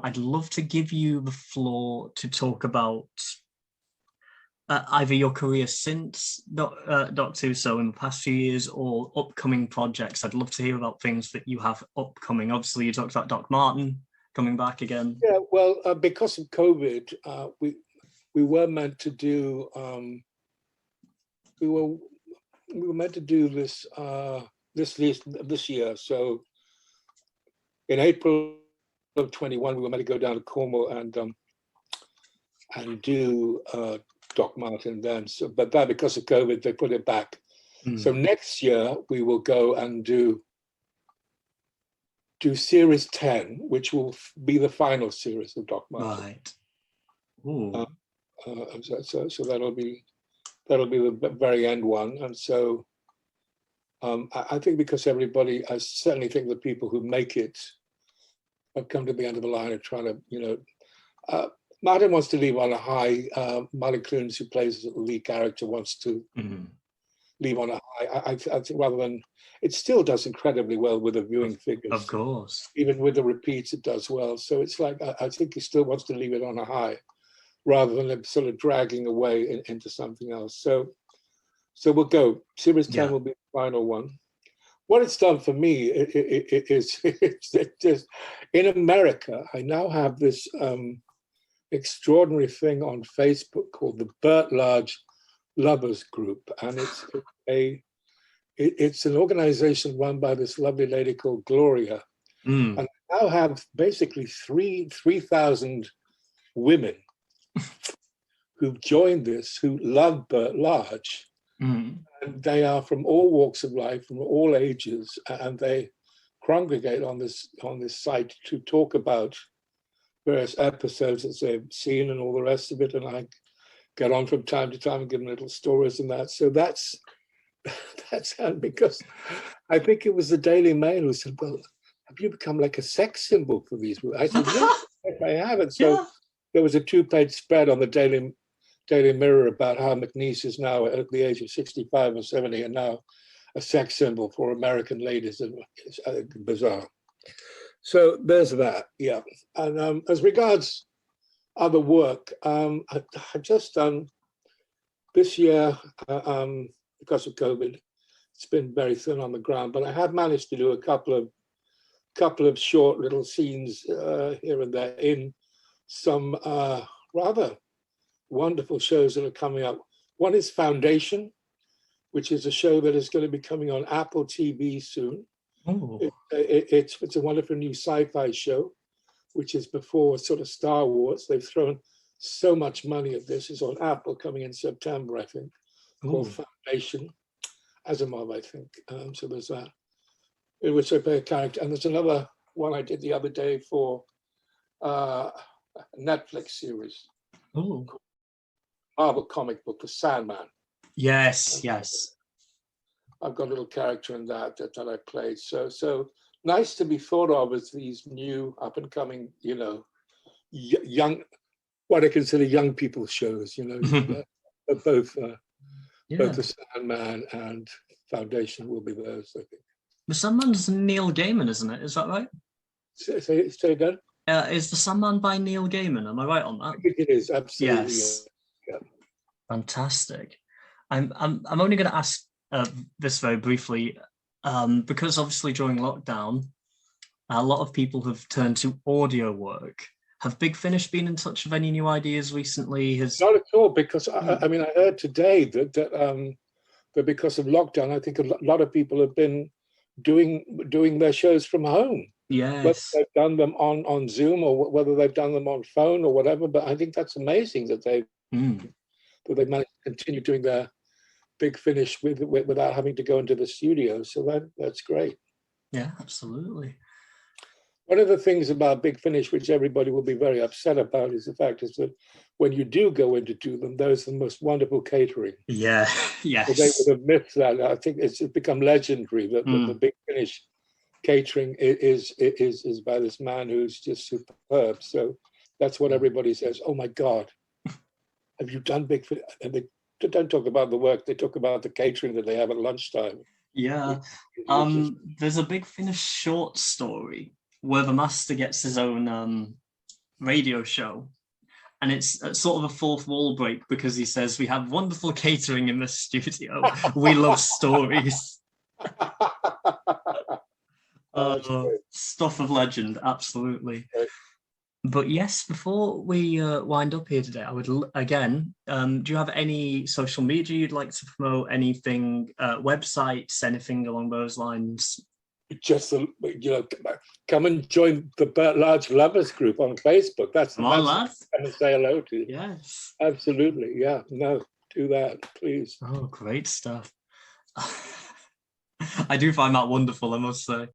I'd love to give you the floor to talk about either your career since Doctor Who, so in the past few years, or upcoming projects. I'd love to hear about things that you have upcoming. Obviously, you talked about Doc Martin coming back again. Yeah, well, because of COVID, we were meant to do we were meant to do this this year. So in April of 21, we were meant to go down to Cornwall and do Doc Martin then. So, but that because of COVID, they put it back. So next year we will go and do series 10, which will be the final series of Doc Martin. Right. Ooh. So that'll be the very end one. And so I think because everybody, I certainly think the people who make it have come to the end of the line and trying to, Martin wants to leave on a high. Martin Clunes, who plays the lead character, wants to leave on a high. I think rather than, it still does incredibly well with the viewing figures. Of course. Even with the repeats, it does well. So it's like, I think he still wants to leave it on a high, rather than sort of dragging away into something else. So we'll go. Series 10 will be the final one. What it's done for me is just, in America, I now have this extraordinary thing on Facebook called the Burt Large Lovers Group. And it's an organization run by this lovely lady called Gloria. And I now have basically 3,000 women who've joined this, who love Burt Large. And they are from all walks of life, from all ages, and they congregate on this site to talk about various episodes that they've seen and all the rest of it. And I get on from time to time and give them little stories and that. So that's because I think it was the Daily Mail who said, "Well, have you become like a sex symbol for these women?" I said, "No, I haven't." So there was a 2-page spread on the Daily Mirror about how McNeice is now at the age of 65 or 70 and now a sex symbol for American ladies. And it's bizarre. So there's that, yeah. And as regards other work, I've just done this year, because of COVID, it's been very thin on the ground, but I have managed to do a couple of short little scenes here and there in some rather wonderful shows that are coming up. One is Foundation, which is a show that is going to be coming on Apple TV soon. It's a wonderful new sci-fi show, which is before sort of Star Wars. They've thrown so much money at this. It's on Apple coming in September, I think, called Foundation. Asimov, I think. So there's that, in which I play a character. And there's another one I did the other day for a Netflix series. Marvel comic book, The Sandman. Yes. I've got a little character in that I played. So nice to be thought of as these new up and coming, young, what I consider young people shows, both The Sandman and Foundation will be those, I think. The Sandman's Neil Gaiman, isn't it? Is that right? Say again? Is The Sandman by Neil Gaiman? Am I right on that? I think it is, absolutely. Yes. Yeah. Fantastic. I'm only going to ask this very briefly, because obviously during lockdown, a lot of people have turned to audio work. Have Big Finish been in touch with any new ideas recently? Not at all, because I heard today that because of lockdown, I think a lot of people have been doing their shows from home. Yes. Whether they've done them on Zoom or whether they've done them on phone or whatever, but I think that's amazing that they managed to continue doing their Big Finish without having to go into the studio. So that's great. Yeah, absolutely. One of the things about Big Finish, which everybody will be very upset about, is the fact is that when you do go in to do them, there's the most wonderful catering. Yeah, yes. So they would have missed that. I think it's become legendary that the Big Finish catering is by this man who's just superb. So that's what everybody says. Oh my God, have you done Big Finish? And they don't talk about the work, they talk about the catering that they have at lunchtime. Yeah. There's a Big Finish short story where the master gets his own radio show. And it's sort of a fourth wall break because he says, we have wonderful catering in the studio. We love stories. Stuff of legend, absolutely. Right. But yes, before we wind up here today, I would, again, do you have any social media you'd like to promote? Anything, websites, anything along those lines? Just, come and join the Large Lovers group on Facebook. That's Come on, lads. I'm going to say hello to you. Yes. Absolutely. Yeah. No, do that, please. Oh, great stuff. I do find that wonderful, I must say.